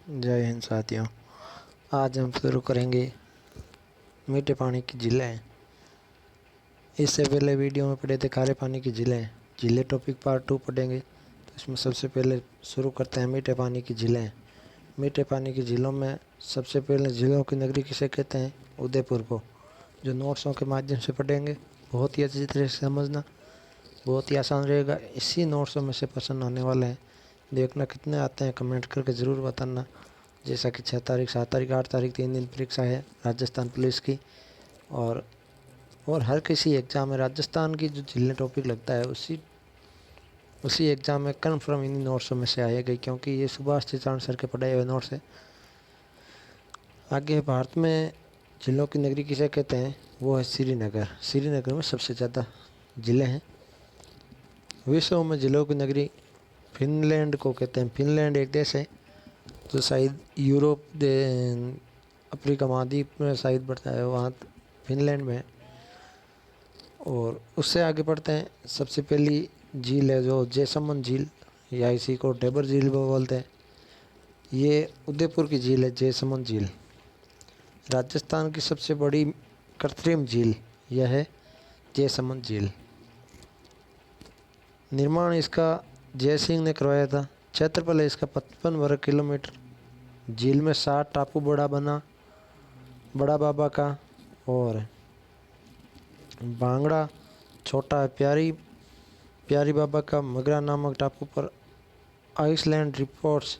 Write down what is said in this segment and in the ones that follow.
जय हिंद साथियों। आज हम शुरू करेंगे मीठे पानी की झीलें। इससे पहले वीडियो में पढ़े थे खारे पानी की झीलें टॉपिक पार्ट 2 पढ़ेंगे। तो इसमें सबसे पहले शुरू करते हैं मीठे पानी की झीलें। मीठे पानी की झीलों में सबसे पहले झीलों की नगरी किसे कहते हैं? उदयपुर को। जो नोट्सों के माध्यम से पढ़ेंगे, बहुत ही अच्छी तरह से समझना, बहुत ही आसान रहेगा। इसी नोट्सों में से प्रश्न आने वाले हैं। देखना कितने आते हैं, कमेंट करके ज़रूर बताना। जैसा कि 6 तारीख, 7 तारीख, 8 तारीख 3 दिन परीक्षा है राजस्थान पुलिस की। और हर किसी एग्ज़ाम में राजस्थान की जो झीलें टॉपिक लगता है उसी एग्ज़ाम में कन्फर्म इन्हीं नोट्सों में से आएगी, क्योंकि ये सुभाष चौहान सर के पढ़ाए हुए नोट्स है। आगे भारत में झीलों की नगरी किसे कहते हैं? वो है श्रीनगर। श्रीनगर में सबसे ज़्यादा झीलें हैं। विश्व में झीलों की नगरी फिनलैंड को कहते हैं। फिनलैंड एक देश है जो शायद यूरोप अफ्रीका महाद्वीप में शायद पड़ता है, वहाँ फिनलैंड में है। और उससे आगे बढ़ते हैं, सबसे पहली झील है जो जैसमंद झील, या इसी को डेबर झील भी बोलते हैं। ये उदयपुर की झील है, जैसमंद झील। राजस्थान की सबसे बड़ी कृत्रिम झील यह है जैसमंद झील। निर्माण इसका जय सिंह ने करवाया था। क्षेत्रफल है इसका 55 वर्ग किलोमीटर। झील में 7 टापू बड़ा बाबा का और भांगड़ा छोटा है, प्यारी बाबा का, मगरा नामक टापू पर आइसलैंड रिपोर्ट्स।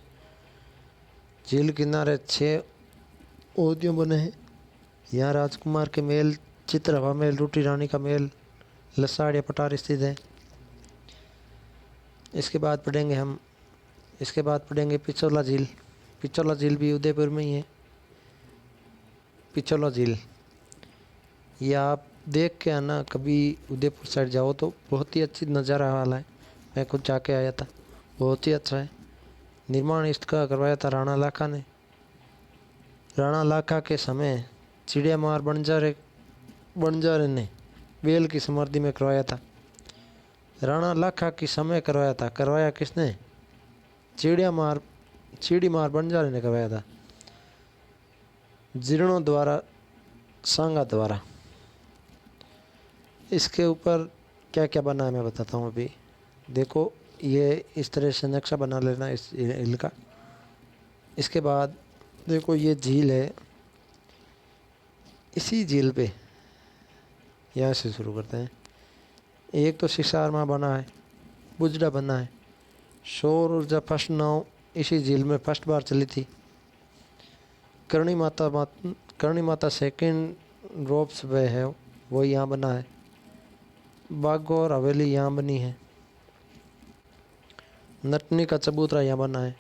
झील किनारे 6 उद्यान बने हैं। यहाँ राजकुमार के महल, चित्रहवा महल, रूटी रानी का महल, लसाड़िया पठार स्थित है। इसके बाद पढ़ेंगे पिछोला झील। पिछोला झील भी उदयपुर में ही है। पिछोला झील ये आप देख के आना, कभी उदयपुर साइड जाओ तो बहुत ही अच्छी नज़ारा वाला है। मैं खुद जाके आया था, बहुत ही अच्छा है। निर्माण इसका करवाया था राणा लाखा ने। राणा लाखा के समय चिड़िया मार बंजारे ने बेल की समाधि में करवाया था। राणा लाखा की समय करवाया किसने? चिड़ी मार बंजारे ने करवाया था, जीर्णों द्वारा, सांगा द्वारा। इसके ऊपर क्या क्या बना है मैं बताता हूँ अभी। देखो, ये इस तरह से नक्शा बना लेना इस हिल का। इसके बाद देखो, ये झील है। इसी झील पे यहाँ से शुरू करते हैं। एक तो सिसारमा बना है, बुजड़ा बना है। सौर ऊर्जा फर्स्ट नाव इसी झील में फर्स्ट बार चली थी। करणी माता सेकेंड रोप्स वे है, वो यहाँ बना है। बागौर हवेली यहाँ बनी है। नटनी का चबूतरा यहाँ बना है।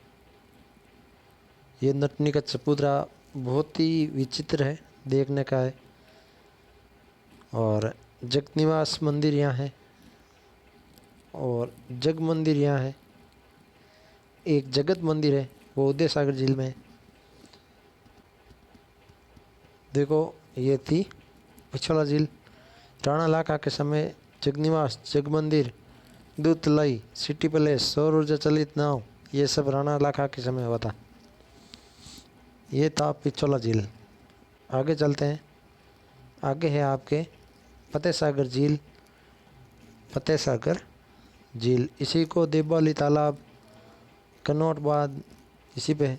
ये नटनी का चबूतरा बहुत ही विचित्र है, देखने का है। और जगनिवास मंदिर यहाँ है, और जग मंदिर यहाँ है। एक जगत मंदिर है, वो उदय सागर झील में है। देखो, ये थी पिछोला झील। राणा लाखा के समय जगनिवास, जग मंदिर, दूधलाई, सिटी पैलेस, सौर ऊर्जा चलित नाव, ये सब राणा लाखा के समय हुआ था। ये था पिछोला झील। आगे चलते हैं। आगे है आपके फतेह सागर झील। इसी को देवबाली तालाब, कनौट बांध इसी पे है।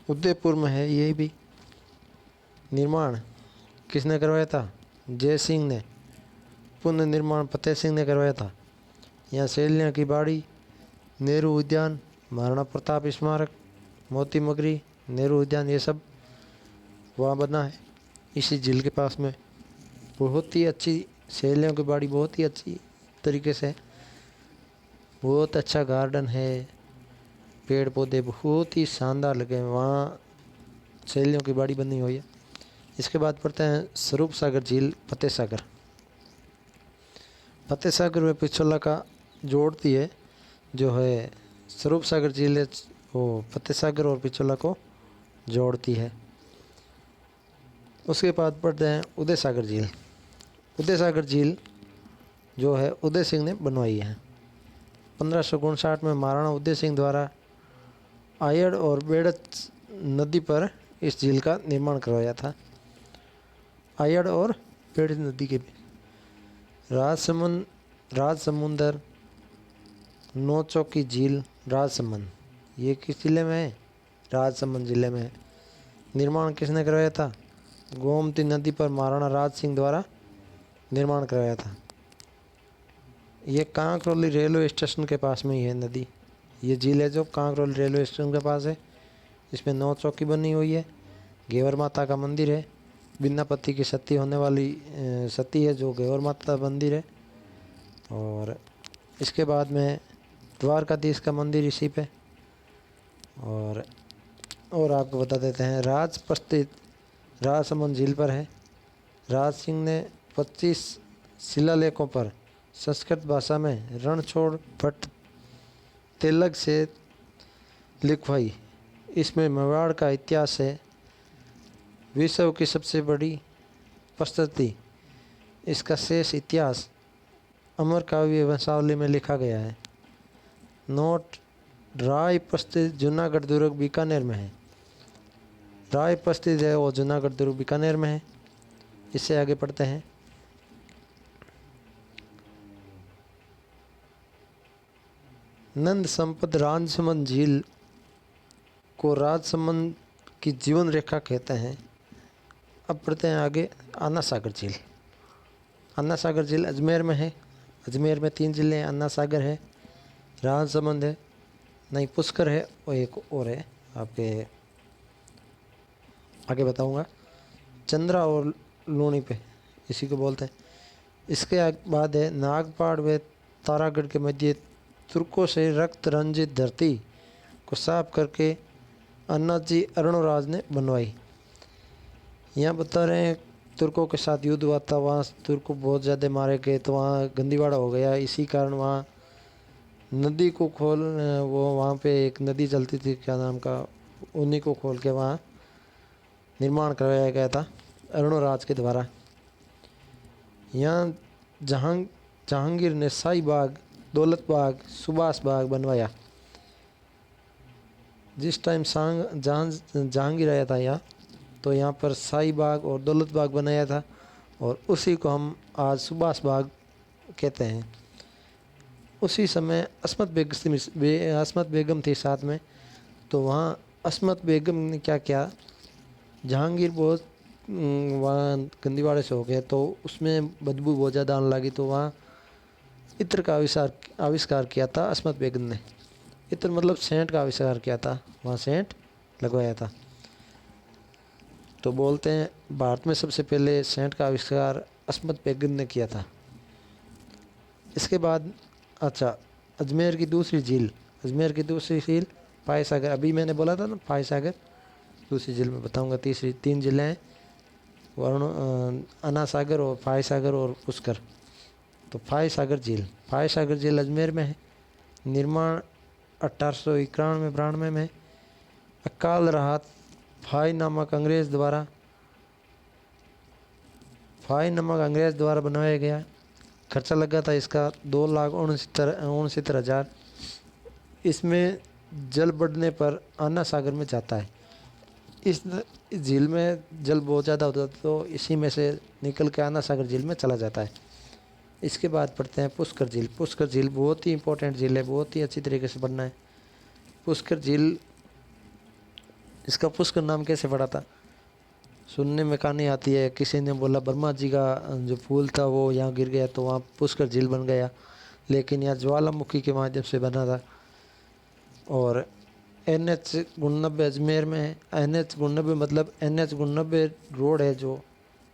उदयपुर में है ये भी। निर्माण किसने करवाया था? जय सिंह ने। पुनः निर्माण फतेह सिंह ने करवाया था। यहाँ सैलियों की बाड़ी, नेहरू उद्यान, महाराणा प्रताप स्मारक, मोती मगरी, नेहरू उद्यान, ये सब वहाँ बना है इसी झील के पास में। बहुत ही अच्छी सैलियों की बाड़ी, बहुत ही अच्छी तरीके से, बहुत अच्छा गार्डन है, पेड़ पौधे बहुत ही शानदार लगे हैं। वहाँ सैलियों की बाड़ी बनी हुई है। इसके बाद पढ़ते हैं स्वरूप सागर झील, फतेह सागर में पिछोला का जोड़ती है, जो है स्वरूप सागर झील है, वो फतेह सागर और पिछोला को जोड़ती है। उसके बाद पढ़ते हैं उदय सागर झील जो है उदय सिंह ने बनवाई है। 1559 में महाराणा उदय सिंह द्वारा आयड़ और बेड़च नदी पर इस झील का निर्माण करवाया था। आयड़ और बेड़च नदी के बीच राजसमुंदर, नौचौकी झील, राजसमंद, ये किस जिले में है? राजसमंद जिले में है। निर्माण किसने करवाया था? गोमती नदी पर महाराणा राज सिंह द्वारा निर्माण करवाया था। ये कांकरोली रेलवे स्टेशन के पास में ही है नदी। ये झील है जो कांकरोली रेलवे स्टेशन के पास है। इसमें 9 चौकी बनी हुई है, घेवर माता का मंदिर है, बिना पति की सती होने वाली सती है जो घेवर माता मंदिर है। और इसके बाद में द्वारकाधीश का मंदिर इसी पे। और आपको बता देते हैं, राजपस्थित राजसमंद झील पर है। राज सिंह ने 25 शिलालेखों पर संस्कृत भाषा में रणछोड़ भट्ट तेलग से लिखवाई। इसमें मेवाड़ का इतिहास है। विश्व की सबसे बड़ी प्रस्तुति, इसका शेष इतिहास अमर काव्य वंशावली में लिखा गया है। नोट, राय प्रस्थित जूनागढ़ दुर्ग बीकानेर में है। राय प्रस्थित है वो जूनागढ़ दुर्ग बीकानेर में है। इससे आगे पढ़ते हैं। नंद संपत राजसमंद झील को राजसमंद की जीवन रेखा कहते हैं। अब पढ़ते हैं आगे। अन्ना सागर झील। अन्ना सागर झील अजमेर में है। अजमेर में 3 जिले हैं, अन्ना सागर है, राजसमंद है, नहीं पुष्कर है और एक और है, आपके आगे बताऊंगा। चंद्रा और लूणी पे इसी को बोलते हैं। इसके बाद है नागपाड़ व तारागढ़ के मध्य तुर्कों से रक्त रंजित धरती को साफ करके अन्नाजी अरुणराज ने बनवाई। यहाँ बता रहे हैं तुर्कों के साथ युद्ध हुआ था, वहाँ तुर्क बहुत ज़्यादा मारे गए तो वहाँ गंदीवाड़ा हो गया। इसी कारण वहाँ नदी को वहाँ पे एक नदी चलती थी, क्या नाम का, उन्हीं को खोल के वहाँ निर्माण करवाया गया था अरुणराज के द्वारा। यहाँ जहांगीर ने शाही बाग, दौलत बाग, सुभाष बाग बनवाया। जिस टाइम जहांगीर आया था यहाँ, तो यहाँ पर शाही बाग और दौलत बाग बनाया था और उसी को हम आज सुभाष बाग कहते हैं। उसी समय अस्मत बेगम थी साथ में, तो वहाँ अस्मत बेगम ने क्या किया, जहांगीर बहुत वहाँ गंदीवाड़े से हो गया तो उसमें बदबू बहुत ज़्यादा आने लगी, तो वहाँ इत्र का आविष्कार किया था अस्मत बेगम ने। इत्र मतलब सेंट का आविष्कार किया था, वहाँ सेंट लगवाया था। तो बोलते हैं भारत में सबसे पहले सेंट का आविष्कार अस्मत बेगम ने किया था। इसके बाद अजमेर की दूसरी झील फाय सागर। अभी मैंने बोला था ना फाय सागर, दूसरी झील में बताऊंगा। 3 जिले हैं, अन्ना सागर और फाय सागर और पुष्कर। तो फाय सागर झील अजमेर में है। निर्माण 1891-92 में अकाल राहत फाय नामक अंग्रेज द्वारा बनवाया गया। खर्चा लगा था इसका 2,69,69,000। इसमें जल बढ़ने पर अन्ना सागर में जाता है। इस झील में जल बहुत ज़्यादा होता है तो इसी में से निकल के अन्ना सागर झील में चला जाता है। इसके बाद पढ़ते हैं पुष्कर झील। पुष्कर झील बहुत ही इंपॉर्टेंट झील है, बहुत ही अच्छी तरीके से पढ़ना है। पुष्कर झील, इसका पुष्कर नाम कैसे पड़ा था? सुनने में कहानी आती है, किसी ने बोला ब्रह्मा जी का जो फूल था वो यहाँ गिर गया तो वहाँ पुष्कर झील बन गया, लेकिन यहाँ ज्वालामुखी के माध्यम से बना था। और NH-99 अजमेर में है। NH-99 मतलब NH-99 रोड है जो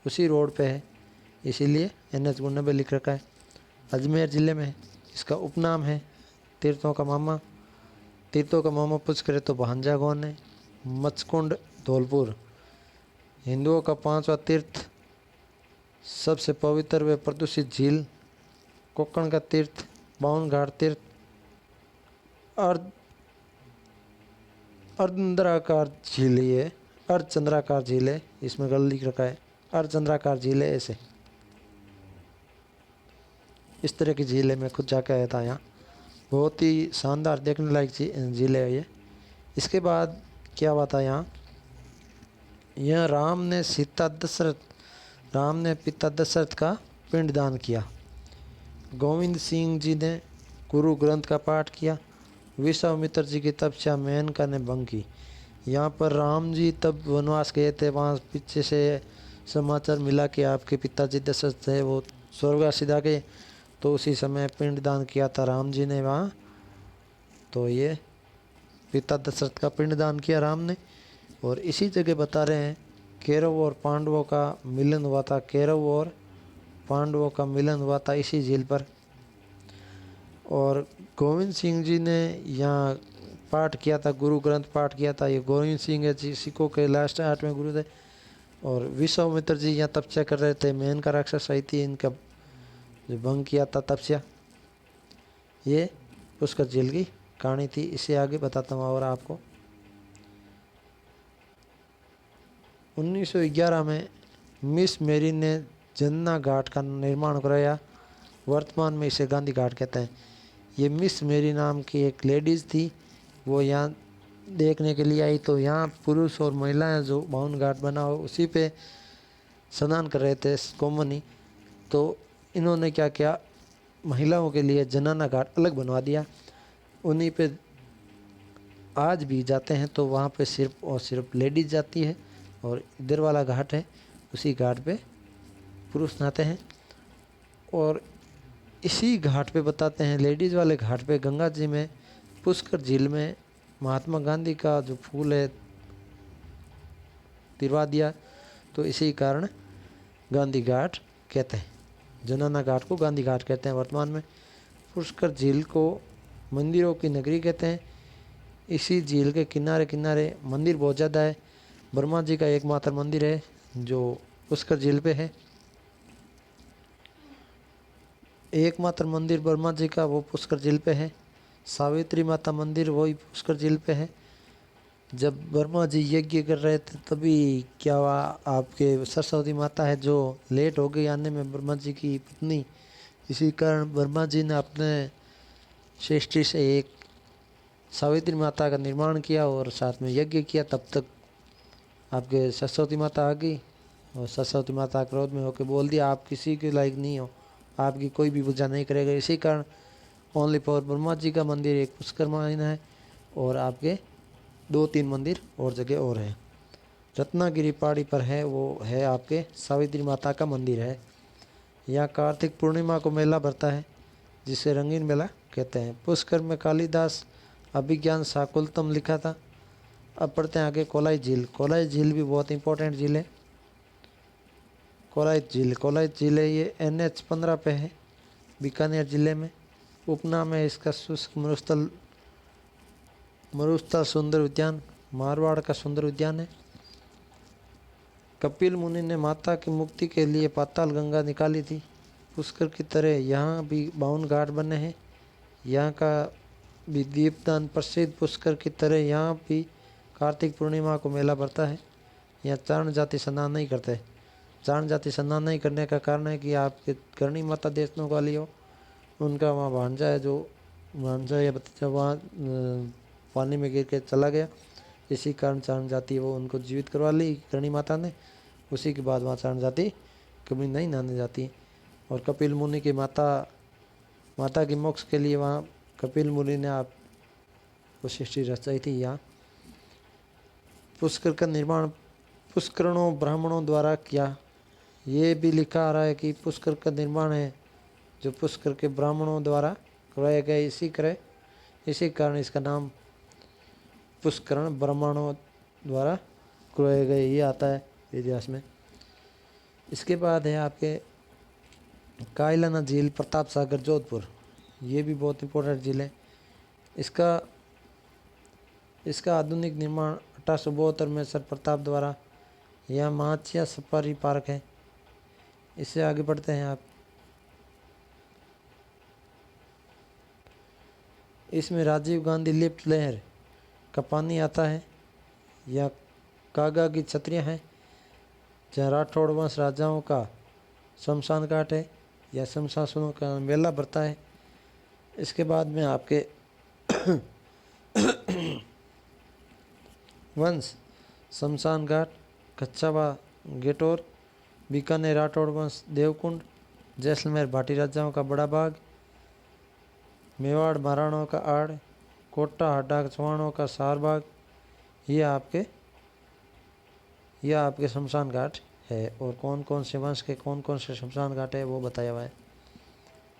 उसी रोड पे है, इसीलिए NH-99 लिख रखा है। अजमेर ज़िले में है। इसका उपनाम है तीर्थों का मामा। पुष्कर तो भांजा गौन है। मचकुंड धौलपुर हिंदुओं का 5वां तीर्थ, सबसे पवित्र व प्रदूषित झील। कोकण का तीर्थ, बावन घाट तीर्थ। अर्धचंद्राकार झील, ये अर्धचंद्राकार झील है, इसमें गलत लिख रखा है अर्धचंद्राकार झील है ऐसे। इस तरह की झील है, मैं खुद जाकर आया था यहाँ, बहुत ही शानदार देखने लायक झील है ये। इसके बाद क्या हुआ था यहाँ, यह राम ने पिता दशरथ का पिंडदान किया। गोविंद सिंह जी ने गुरु ग्रंथ का पाठ किया। विश्वामित्र जी की तपस्या मेनका ने भंग की। यहाँ पर राम जी तब वनवास गए थे, वहाँ पीछे से समाचार मिला कि आपके पिताजी दशरथ थे वो स्वर्गवासी आ गए, तो उसी समय पिंडदान किया था राम जी ने वहाँ। तो ये पिता दशरथ का पिंडदान किया राम ने। और इसी जगह बता रहे हैं कौरव और पांडवों का मिलन हुआ था, कौरव और पांडवों का मिलन हुआ था इसी झील पर। और गोविंद सिंह जी ने यहाँ पाठ किया था, गुरु ग्रंथ पाठ किया था। ये गोविंद सिंह है जी, सिखों के लास्ट 8वें गुरु थे। और विश्वामित्र जी यहाँ तपस्या कर रहे थे, मेनका राक्षस आई थी, इनका जो भंग किया था तपस्या। ये पुष्कर झील की कहानी थी। इसे आगे बताता हूँ और आपको। 1911 में मिस मेरी ने जन्ना घाट का निर्माण कराया। वर्तमान में इसे गांधी घाट कहते हैं। ये मिस मेरी नाम की एक लेडीज़ थी, वो यहाँ देखने के लिए आई। तो यहाँ पुरुष और महिलाएं जो बावन घाट बना हो उसी पे स्नान कर रहे थे कॉमन ही। तो इन्होंने क्या किया, महिलाओं के लिए जनाना घाट अलग बनवा दिया। उन्हीं पे आज भी जाते हैं तो वहाँ पे सिर्फ और सिर्फ लेडीज़ जाती है, और इधर वाला घाट है उसी घाट पे पुरुष नहाते हैं। और इसी घाट पे बताते हैं, लेडीज़ वाले घाट पे गंगा जी में पुष्कर झील में महात्मा गांधी का जो फूल है तिरवा दिया, तो इसी कारण गांधी घाट कहते हैं। जनाना घाट को गांधी घाट कहते हैं वर्तमान में। पुष्कर झील को मंदिरों की नगरी कहते हैं। इसी झील के किनारे किनारे मंदिर बहुत ज़्यादा है। ब्रह्मा जी का एकमात्र मंदिर है जो पुष्कर झील पे है। एकमात्र मंदिर ब्रह्मा जी का वो पुष्कर झील पे है। सावित्री माता मंदिर वही पुष्कर झील पे है। जब ब्रह्मा जी यज्ञ कर रहे थे तभी क्या हुआ, आपके सरस्वती माता है जो लेट हो गई आने में, ब्रह्मा जी की पत्नी। इसी कारण ब्रह्मा जी ने अपने सृष्टि से एक सावित्री माता का निर्माण किया और साथ में यज्ञ किया। तब तक आपके सरस्वती माता आ गई और सरस्वती माता क्रोध में होकर बोल दिया, आप किसी के लायक नहीं हो, आपकी कोई भी पूजा नहीं करेगा। इसी कारण ओनली फॉर ब्रह्मा जी का मंदिर एक पुष्कर मायना है, और आपके 2-3 मंदिर और जगह और हैं। रत्नागिरी पहाड़ी पर है, वो है आपके सावित्री माता का मंदिर है। यहाँ कार्तिक पूर्णिमा को मेला भरता है जिसे रंगीन मेला कहते हैं। पुष्कर में कालिदास अभिज्ञान शाकुंतलम लिखा था। अब पढ़ते हैं आगे कोलाई झील। कोलाई झील भी बहुत इंपॉर्टेंट झील है। कोलाई झील है ये NH 15 पे है, बीकानेर जिले में। उपनाम है इसका शुष्क मरुस्थल सुंदर उद्यान, मारवाड़ का सुंदर उद्यान है। कपिल मुनि ने माता की मुक्ति के लिए पाताल गंगा निकाली थी। पुष्कर की तरह यहाँ भी 52 घाट बने हैं। यहाँ का भी दीपदान प्रसिद्ध। पुष्कर की तरह यहाँ भी कार्तिक पूर्णिमा को मेला भरता है। यहाँ चारण जाति स्नान नहीं करते। चारण जाति स्नान नहीं करने का कारण है कि आपके करणी माता देशनों वाली हो, उनका वहाँ भांजा है, जो भांजा या भतीजा वहाँ पानी में गिर के चला गया। इसी कारण चारण जाति वो उनको जीवित करवा ली करणी माता ने। उसी के बाद वहाँ चारण जाति कभी नहीं नहाने जाती। और कपिल मुनि की माता की मोक्ष के लिए वहाँ कपिल मुनि ने आप वो सृष्टि रचाई थी। यहाँ पुष्कर का निर्माण पुष्करणों ब्राह्मणों द्वारा किया। ये भी लिखा आ रहा है कि पुष्कर का निर्माण है जो पुष्कर के ब्राह्मणों द्वारा करवाया गया। इसी कारण इसका नाम पुष्करण ब्राह्मणों द्वारा करवाए गए ये आता है इतिहास में। इसके बाद है आपके कायलाना झील, प्रताप सागर, जोधपुर। ये भी बहुत इंपॉर्टेंट झील है। इसका आधुनिक निर्माण 1872 में सर प्रताप द्वारा। यहाँ माचिया सफारी पार्क है। इससे आगे बढ़ते हैं आप। इसमें राजीव गांधी लिफ्ट लहर का पानी आता है। यह कागा की छतरियाँ हैं जहाँ राठौड़ वंश राजाओं का शमशान घाट है। यह शमशासनों का मेला भरता है। इसके बाद में आपके वंश शमशान घाट, कच्छावा गेटोर, बीकानेर राठौड़ वंश देवकुंड, जैसलमेर भाटी राजाओं का बड़ा बाग, मेवाड़ महाराणाओं का आड़, कोटा हड्डा चौहानों का सारबाग, यह आपके शमशान घाट है। और कौन कौन से वंश के कौन कौन से शमशान घाट है वो बताया हुआ है।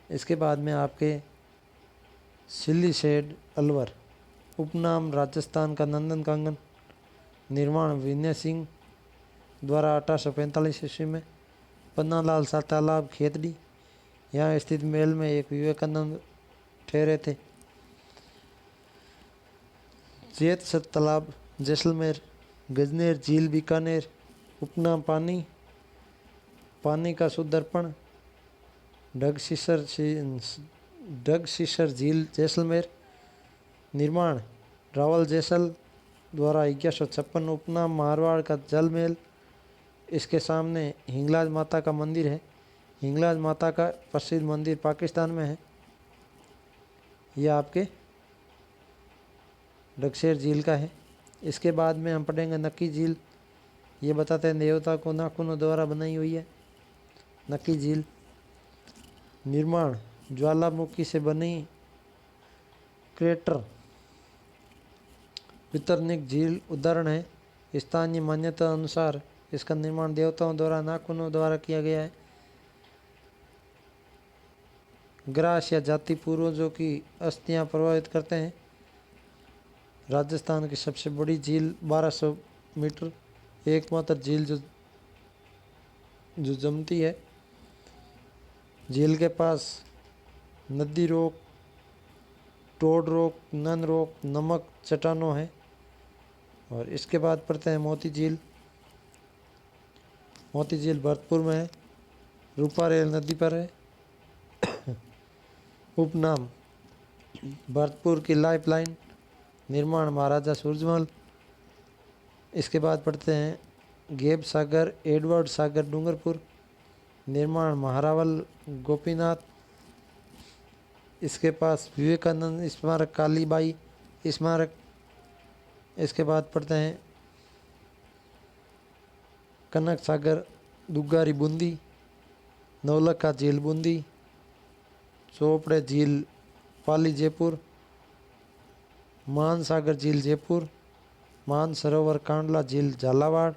इसके बाद में आपके सिल्ली शेड अलवर, उपनाम राजस्थान का नंदन कांगन, निर्माण विनय सिंह द्वारा 1845 ईस्वी में, पन्नालाल सा तालाब खेतड़ी, यहाँ स्थित महल में एक विवेकानंद ठहरे थे। जेत सत तालाब जैसलमेर, गजनेर झील बीकानेर, उपनाम पानी, पानी का शुद्धर्पण, डगशीसर झील जैसलमेर, निर्माण रावल जैसल द्वारा 1156, उपनाम मारवाड़ का जल महल। इसके सामने हिंगलाज माता का मंदिर है। हिंगलाज माता का प्रसिद्ध मंदिर पाकिस्तान में है। यह आपके डगशेर झील का है। इसके बाद में हम पढ़ेंगे नक्की झील। ये बताते हैं देवता को नाखूनों द्वारा बनाई हुई है नक्की झील। निर्माण ज्वालामुखी से बनी क्रेटर वितरनिक झील उदाहरण है। स्थानीय मान्यता अनुसार इसका निर्माण देवताओं द्वारा नाखूनों द्वारा किया गया है। ग्रास या जाति पूर्वजों की अस्थियां प्रभावित करते हैं। राजस्थान की सबसे बड़ी झील 1200 मीटर, एकमात्र झील जो जमती है। झील के पास नदी रोक, टोड रोक, नन रोक, नमक चट्टानों है। और इसके बाद पढ़ते हैं मोती झील। मोती झील भरतपुर में है, रूपारेल नदी पर है। उपनाम भरतपुर की लाइफलाइन, निर्माण महाराजा सूरजमल। इसके बाद पढ़ते हैं गेब सागर, एडवर्ड सागर डूंगरपुर, निर्माण महारावल गोपीनाथ। इसके पास विवेकानंद स्मारक, कालीबाई स्मारक। इसके बाद पढ़ते हैं कनक सागर दुग्गारी बूंदी, नवलखा झील बूंदी, चोपड़े झील पाली जयपुर, मानसागर झील जयपुर, मानसरोवर कांडला झील झालावाड़,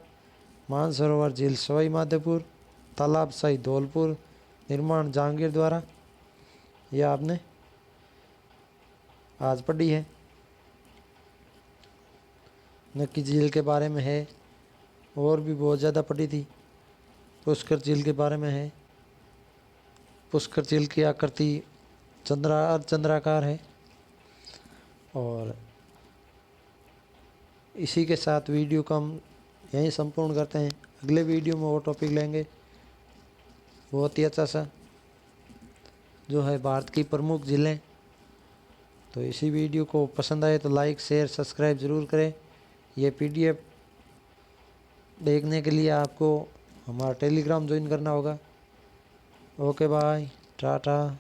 मानसरोवर झील सवाई माधोपुर, तालाब शाही धौलपुर, निर्माण जहांगीर द्वारा। यह आपने आज पढ़ी है। नक्की झील के बारे में है, और भी बहुत ज़्यादा पढ़ी थी। पुष्कर झील के बारे में है। पुष्कर झील की आकृति अर्धचंद्राकार है। और इसी के साथ वीडियो को हम यहीं संपूर्ण करते हैं। अगले वीडियो में वो टॉपिक लेंगे बहुत ही अच्छा सा, जो है भारत की प्रमुख ज़िलें। तो इसी वीडियो को पसंद आए तो लाइक शेयर सब्सक्राइब ज़रूर करें। ये PDF देखने के लिए आपको हमारा टेलीग्राम ज्वाइन करना होगा। Okay bye, Tata.